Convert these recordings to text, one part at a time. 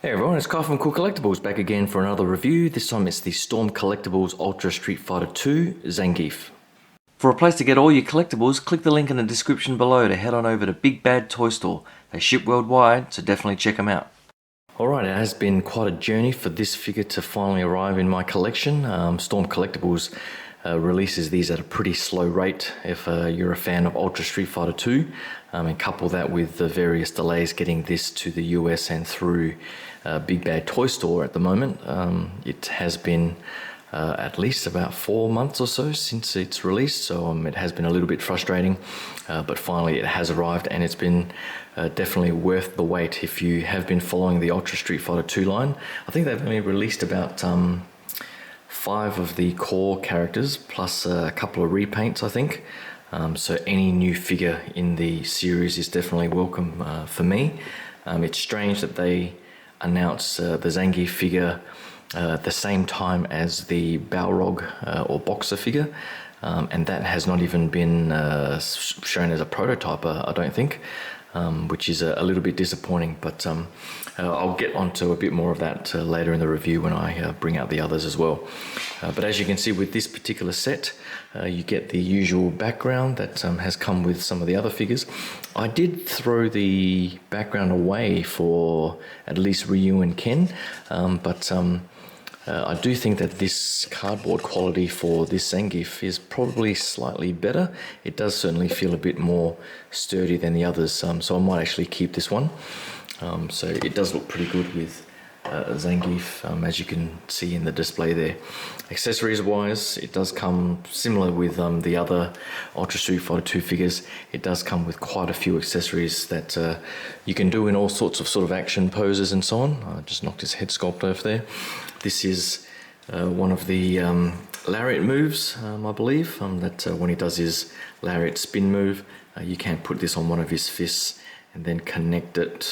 Hey everyone, it's Kyle from Cool Collectibles back again for another review. This time it's the Storm Collectibles Ultra Street Fighter 2 Zangief. For a place to get all your collectibles, click the link in the description below to head on over to Big Bad Toy Store. They ship worldwide, so definitely check them out. Alright, it has been quite a journey for this figure to finally arrive in my collection. Storm Collectibles releases these at a pretty slow rate if you're a fan of Ultra Street Fighter 2, and couple that with the various delays getting this to the US and through Big Bad Toy Store at the moment. It has been at least about 4 months or so since it's released, so it has been a little bit frustrating, but finally it has arrived, and it's been definitely worth the wait if you have been following the Ultra Street Fighter 2 line. I think they've only released about 5 of the core characters plus a couple of repaints, I think. So any new figure in the series is definitely welcome for me. It's strange that they announced the Zangief figure at the same time as the Balrog or Boxer figure, and that has not even been shown as a prototype, I don't think, which is a little bit disappointing, but I'll get onto a bit more of that later in the review when I bring out the others as well. But as you can see with this particular set, you get the usual background that has come with some of the other figures. I did throw the background away for at least Ryu and Ken, but I do think that this cardboard quality for this Zangief is probably slightly better. It does certainly feel a bit more sturdy than the others, so I might actually keep this one. So it does look pretty good with Zangief, as you can see in the display there. Accessories wise, it does come similar with the other Ultra Street Fighter 2 figures. It does come with quite a few accessories that you can do in all sorts of sort of action poses and so on. I just knocked his head sculpt over there. This is one of the lariat moves, I believe, that when he does his lariat spin move, you can put this on one of his fists and then connect it,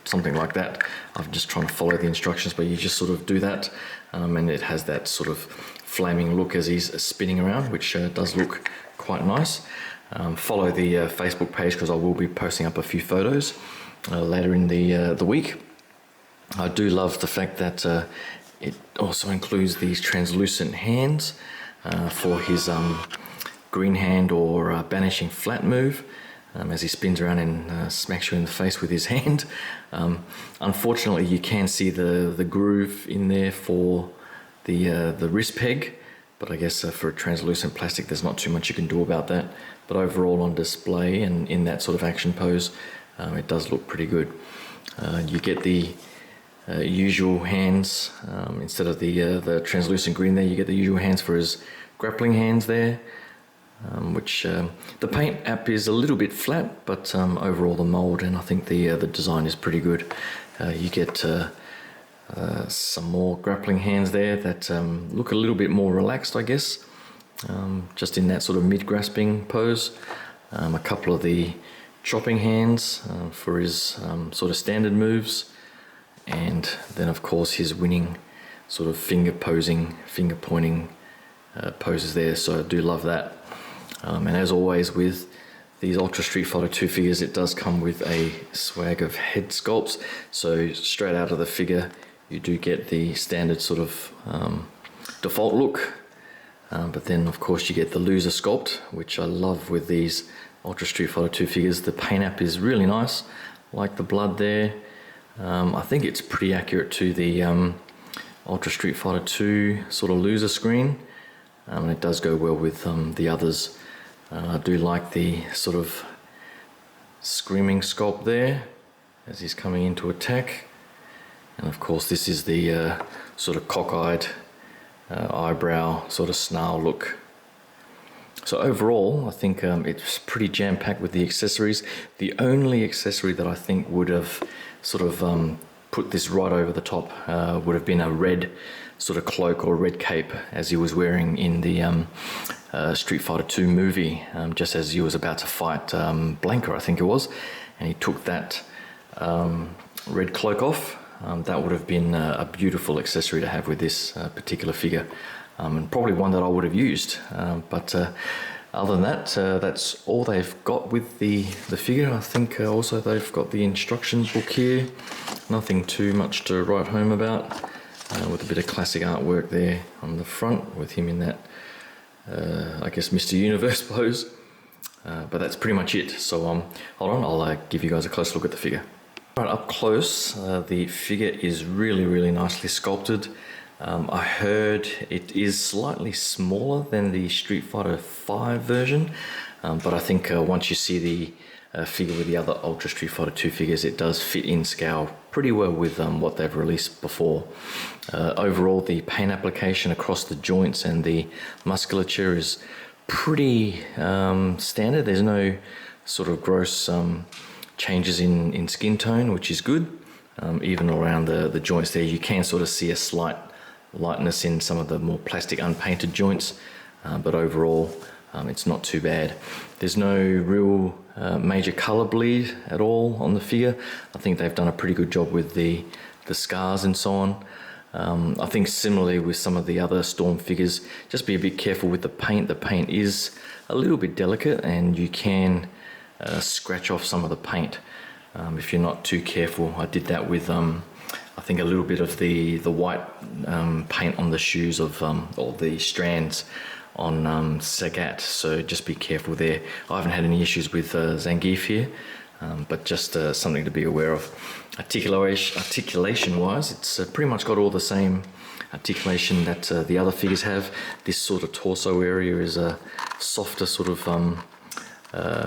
something like that. I'm just trying to follow the instructions, but you just sort of do that, and it has that sort of flaming look as he's spinning around, which does look quite nice. Follow the Facebook page because I will be posting up a few photos later in the week. I do love the fact that it also includes these translucent hands for his green hand or banishing flat move, as he spins around and smacks you in the face with his hand. Unfortunately, you can see the groove in there for the wrist peg, but I guess for a translucent plastic there's not too much you can do about that. But overall on display and in that sort of action pose, it does look pretty good. You get the usual hands, instead of the translucent green there, you get the usual hands for his grappling hands there, which the paint app is a little bit flat, but overall the mold and I think the design is pretty good. You get some more grappling hands there that look a little bit more relaxed, I guess, just in that sort of mid-grasping pose. A couple of the chopping hands for his sort of standard moves, and then of course his winning sort of finger pointing poses there, so I do love that. And as always with these Ultra Street Fighter 2 figures, it does come with a swag of head sculpts, so straight out of the figure you do get the standard sort of default look, but then of course you get the loser sculpt, which I love with these Ultra Street Fighter 2 figures. The paint app is really nice, like the blood there. I think it's pretty accurate to the Ultra Street Fighter 2 sort of loser screen, and it does go well with the others. I do like the sort of screaming sculpt there as he's coming into attack, and of course this is the sort of cockeyed eyebrow sort of snarl look. So overall, I think it's pretty jam-packed with the accessories. The only accessory that I think would have sort of put this right over the top would have been a red sort of cloak or red cape, as he was wearing in the Street Fighter 2 movie, just as he was about to fight Blanka, I think it was, and he took that red cloak off. That would have been a beautiful accessory to have with this particular figure. And probably one that I would have used, but other than that, that's all they've got with the figure. I think also they've got the instruction book here, Nothing too much to write home about, with a bit of classic artwork there on the front with him in that, I guess, Mr. Universe pose. But that's pretty much it. So hold on, I'll give you guys a close look at the figure. Right up close, the figure is really nicely sculpted. I heard it is slightly smaller than the Street Fighter V version, but I think once you see the figure with the other Ultra Street Fighter 2 figures, it does fit in scale pretty well with what they've released before. Overall, the paint application across the joints and the musculature is pretty standard. There's no sort of gross changes in skin tone, which is good. Even around the joints there, you can sort of see a slight lightness in some of the more plastic unpainted joints, but overall it's not too bad. There's no real major color bleed at all on the figure. I think they've done a pretty good job with the scars and so on. I think similarly with some of the other Storm figures, just be a bit careful with the paint. The paint is a little bit delicate and you can scratch off some of the paint if you're not too careful. I did that with I think a little bit of the white paint on the shoes of or the strands on Sagat, so just be careful there. I haven't had any issues with Zangief here, but just something to be aware of. Articulation wise, it's pretty much got all the same articulation that the other figures have. This sort of torso area is a softer sort of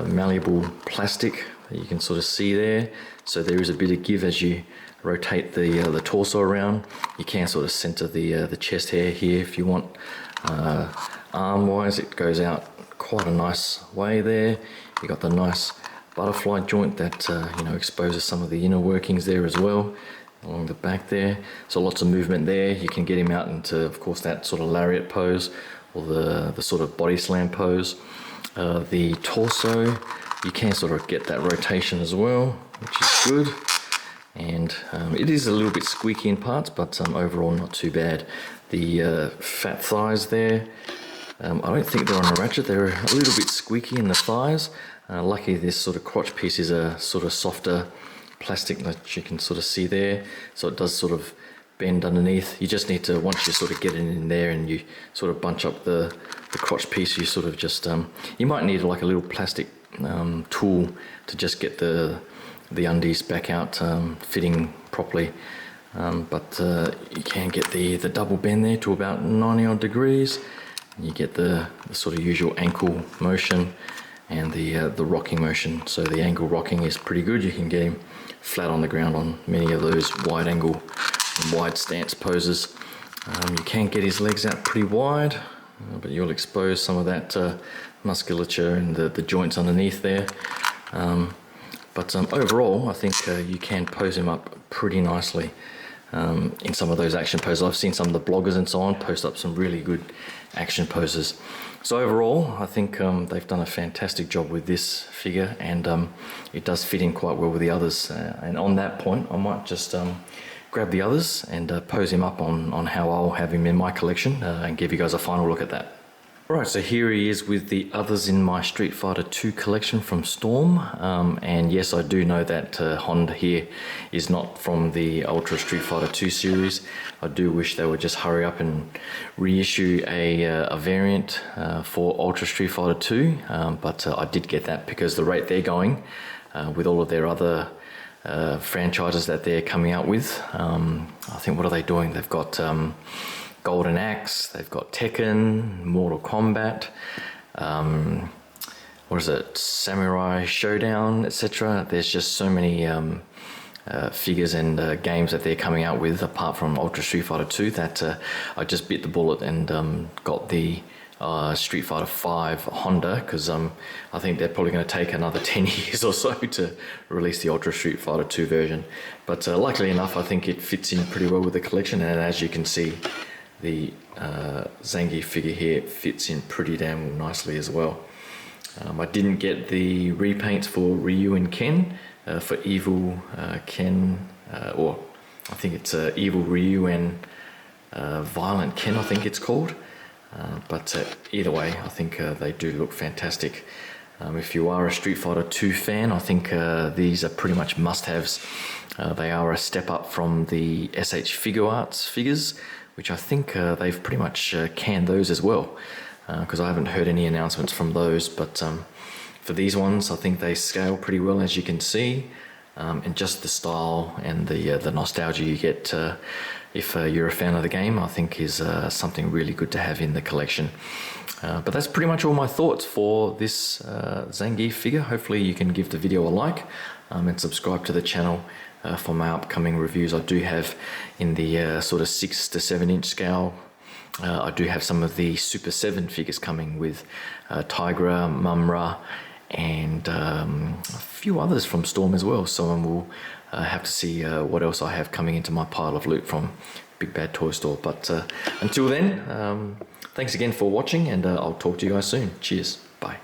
malleable plastic that you can sort of see there, so there is a bit of give as you rotate the torso around. You can sort of center the chest hair here if you want. Arm wise, it goes out quite a nice way there. You got the nice butterfly joint that exposes some of the inner workings there as well along the back there, so lots of movement there. You can get him out into, of course, that sort of lariat pose or the sort of body slam pose. The torso, you can sort of get that rotation as well, which is good. And it is a little bit squeaky in parts, but overall not too bad. The fat thighs there, I don't think they're on a ratchet. They're a little bit squeaky in the thighs. Lucky this sort of crotch piece is a sort of softer plastic that you can sort of see there, so it does sort of bend underneath. You just need to, once you sort of get it in there and you sort of bunch up the crotch piece, you sort of just you might need like a little plastic tool to just get the undies back out fitting properly, but you can get the double bend there to about 90 odd degrees. You get the sort of usual ankle motion and the rocking motion. So the ankle rocking is pretty good. You can get him flat on the ground on many of those wide angle and wide stance poses. You can get his legs out pretty wide, but you'll expose some of that musculature and the joints underneath there. But overall, I think you can pose him up pretty nicely in some of those action poses. I've seen some of the bloggers and so on post up some really good action poses. So overall, I think they've done a fantastic job with this figure, and it does fit in quite well with the others. And on that point, I might just grab the others and pose him up on how I'll have him in my collection and give you guys a final look at that. Alright, so here he is with the others in my Street Fighter 2 collection from Storm, and yes, I do know that Honda here is not from the Ultra Street Fighter 2 series. I do wish they would just hurry up and reissue a variant for Ultra Street Fighter 2, but I did get that because the rate they're going with all of their other franchises that they're coming out with. I think, what are they doing? They've got Golden Axe, they've got Tekken, Mortal Kombat, what is it, Samurai Showdown, etc. There's just so many figures and games that they're coming out with apart from Ultra Street Fighter 2 that I just bit the bullet and got the Street Fighter 5 Honda, because I think they're probably going to take another 10 years or so to release the Ultra Street Fighter 2 version. But luckily enough, I think it fits in pretty well with the collection, and as you can see, the Zangief figure here fits in pretty damn nicely as well. I didn't get the repaints for Ryu and Ken, for Evil Ken, or I think it's Evil Ryu and Violent Ken, I think it's called. But either way, I think they do look fantastic. If you are a Street Fighter 2 fan, I think these are pretty much must-haves. They are a step up from the SH Figure Arts figures, which I think they've pretty much canned those as well, because I haven't heard any announcements from those. But for these ones, I think they scale pretty well, as you can see, and just the style and the nostalgia you get if you're a fan of the game, I think is something really good to have in the collection. But that's pretty much all my thoughts for this Zangief figure. Hopefully you can give the video a like and subscribe to the channel for my upcoming reviews. I do have in the sort of 6 to 7 inch scale. I do have some of the Super 7 figures coming with Tigra, Mumra, and a few others from Storm as well. So we'll have to see what else I have coming into my pile of loot from Big Bad Toy Store. But until then, thanks again for watching, and I'll talk to you guys soon. Cheers. Bye.